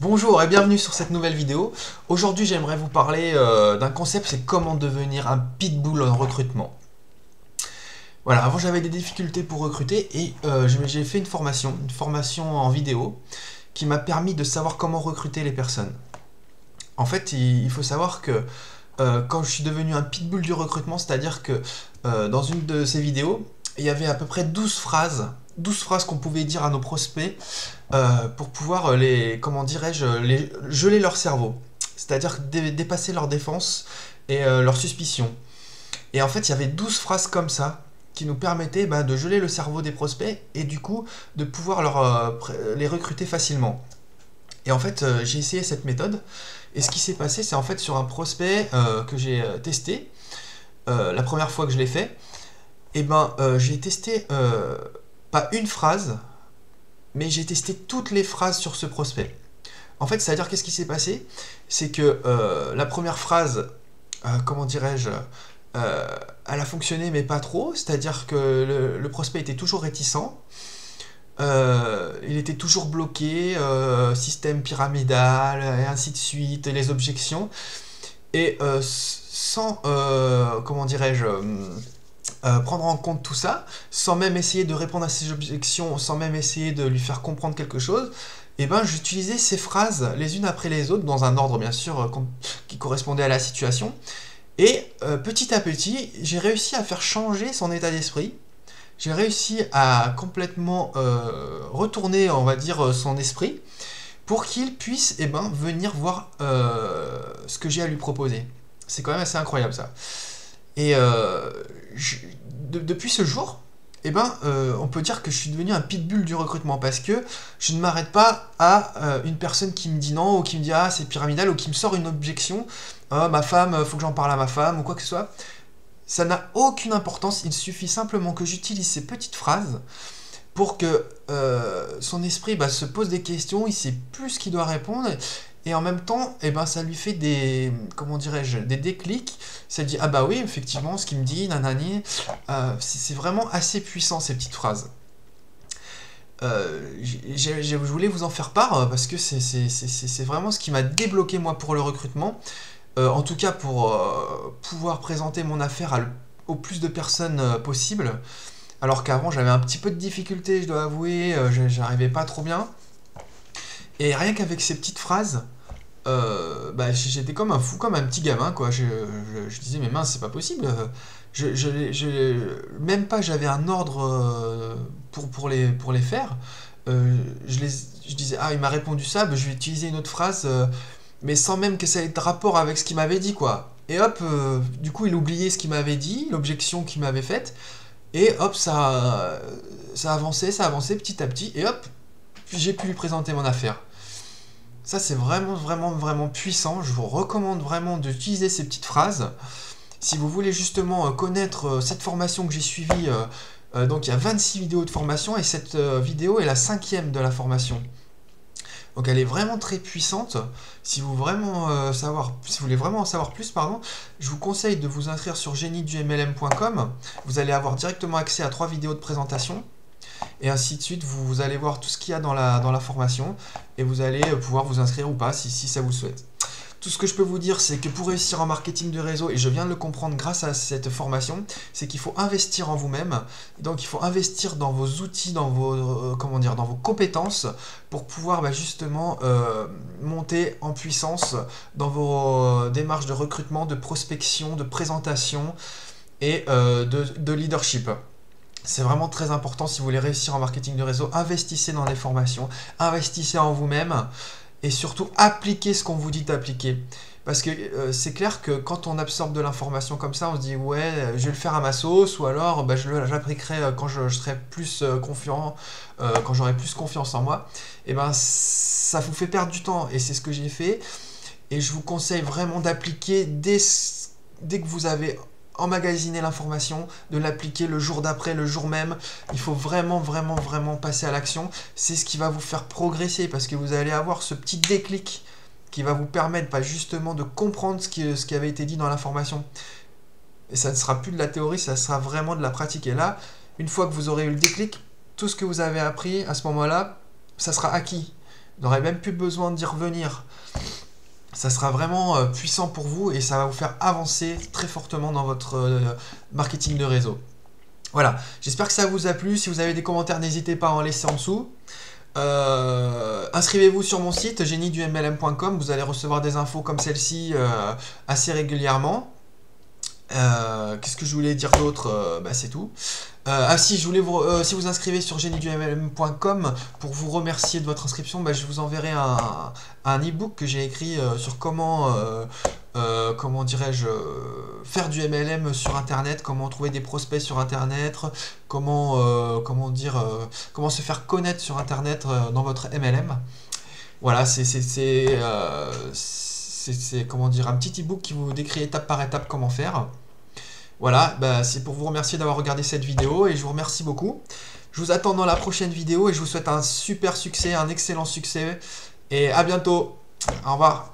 Bonjour et bienvenue sur cette nouvelle vidéo. Aujourd'hui j'aimerais vous parler d'un concept, c'est comment devenir un pitbull en recrutement. Voilà, avant j'avais des difficultés pour recruter et j'ai fait une formation en vidéo qui m'a permis de savoir comment recruter les personnes. En fait, il faut savoir que quand je suis devenu un pitbull du recrutement, c'est-à-dire que dans une de ces vidéos, il y avait à peu près 12 phrases qu'on pouvait dire à nos prospects pour pouvoir comment dirais-je, geler leur cerveau. C'est-à-dire dépasser leurs défenses et leurs suspicions. Et en fait, il y avait 12 phrases comme ça qui nous permettaient de geler le cerveau des prospects et du coup de pouvoir les recruter facilement. Et en fait, j'ai essayé cette méthode. Et ce qui s'est passé, c'est en fait sur un prospect que j'ai testé, la première fois que je l'ai fait, j'ai testé pas une phrase, mais j'ai testé toutes les phrases sur ce prospect. En fait, c'est-à-dire qu'est-ce qui s'est passé? C'est que la première phrase, comment dirais-je, elle a fonctionné mais pas trop, c'est-à-dire que le prospect était toujours réticent, il était toujours bloqué, système pyramidal, et ainsi de suite, les objections, et sans, comment dirais-je, prendre en compte tout ça, sans même essayer de répondre à ses objections, sans même essayer de lui faire comprendre quelque chose, j'utilisais ces phrases les unes après les autres, dans un ordre bien sûr qui correspondait à la situation, et petit à petit, j'ai réussi à faire changer son état d'esprit, j'ai réussi à complètement retourner, on va dire, son esprit, pour qu'il puisse venir voir ce que j'ai à lui proposer. C'est quand même assez incroyable ça. Et depuis ce jour, on peut dire que je suis devenu un pitbull du recrutement parce que je ne m'arrête pas à une personne qui me dit non ou qui me dit ah c'est pyramidal ou qui me sort une objection, ah, ma femme, faut que j'en parle à ma femme ou quoi que ce soit. Ça n'a aucune importance, il suffit simplement que j'utilise ces petites phrases pour que son esprit se pose des questions, il sait plus ce qu'il doit répondre, et en même temps, ça lui fait comment dirais-je, des déclics. Ça dit, ah bah oui, effectivement, ce qu'il me dit, nanani, c'est vraiment assez puissant ces petites phrases. Je voulais vous en faire part parce que c'est vraiment ce qui m'a débloqué moi pour le recrutement. En tout cas pour pouvoir présenter mon affaire au plus de personnes possible. Alors qu'avant j'avais un petit peu de difficulté, je dois avouer, j'arrivais pas trop bien. Et rien qu'avec ces petites phrases, j'étais comme un fou, comme un petit gamin, quoi. Je disais, mais mince, c'est pas possible. Même pas j'avais un ordre pour les faire. Je disais, ah, il m'a répondu ça, je vais utiliser une autre phrase, mais sans même que ça ait de rapport avec ce qu'il m'avait dit, quoi. Et hop, du coup, il oubliait ce qu'il m'avait dit, l'objection qu'il m'avait faite, et hop, ça avançait petit à petit, et hop, j'ai pu lui présenter mon affaire. Ça, c'est vraiment, vraiment, vraiment puissant. Je vous recommande vraiment d'utiliser ces petites phrases. Si vous voulez justement connaître cette formation que j'ai suivie, donc il y a 26 vidéos de formation, et cette vidéo est la 5e de la formation. Donc elle est vraiment très puissante. Si vous voulez vraiment en savoir plus, pardon, je vous conseille de vous inscrire sur géniedumlm.com. Vous allez avoir directement accès à 3 vidéos de présentation. Et ainsi de suite, vous allez voir tout ce qu'il y a dans la formation. Et vous allez pouvoir vous inscrire ou pas si ça vous le souhaite. Tout ce que je peux vous dire, c'est que pour réussir en marketing de réseau, et je viens de le comprendre grâce à cette formation, c'est qu'il faut investir en vous-même. Donc il faut investir dans vos outils, dans vos, dans vos compétences pour pouvoir justement monter en puissance dans vos démarches de recrutement, de prospection, de présentation et de leadership. C'est vraiment très important si vous voulez réussir en marketing de réseau. Investissez dans les formations, investissez en vous-même. Et surtout, appliquez ce qu'on vous dit d'appliquer. Parce que c'est clair que quand on absorbe de l'information comme ça, on se dit ouais, je vais le faire à ma sauce, ou alors j'appliquerai quand je serai plus confiant, quand j'aurai plus confiance en moi. Et ça vous fait perdre du temps. Et c'est ce que j'ai fait. Et je vous conseille vraiment d'appliquer dès que vous avez emmagasiner l'information, de l'appliquer le jour d'après, le jour même. Il faut vraiment, vraiment, vraiment passer à l'action. C'est ce qui va vous faire progresser parce que vous allez avoir ce petit déclic qui va vous permettre justement de comprendre ce qui avait été dit dans l'information. Et ça ne sera plus de la théorie, ça sera vraiment de la pratique. Et là, une fois que vous aurez eu le déclic, tout ce que vous avez appris à ce moment-là, ça sera acquis. Vous n'aurez même plus besoin d'y revenir. Ça sera vraiment puissant pour vous et ça va vous faire avancer très fortement dans votre marketing de réseau. Voilà, j'espère que ça vous a plu. Si vous avez des commentaires, n'hésitez pas à en laisser en dessous. Inscrivez-vous sur mon site géniedumlm.com. Vous allez recevoir des infos comme celle-ci assez régulièrement. Qu'est-ce que je voulais dire d'autre? C'est tout. Ah si, je voulais si vous inscrivez sur géniedumlm.com pour vous remercier de votre inscription, je vous enverrai un e-book que j'ai écrit sur comment dirais-je, faire du MLM sur Internet, comment trouver des prospects sur Internet, comment se faire connaître sur Internet dans votre MLM. Voilà, c'est comment dire, un petit e-book qui vous décrit étape par étape comment faire. Voilà, c'est pour vous remercier d'avoir regardé cette vidéo et je vous remercie beaucoup. Je vous attends dans la prochaine vidéo et je vous souhaite un super succès, un excellent succès et à bientôt. Au revoir.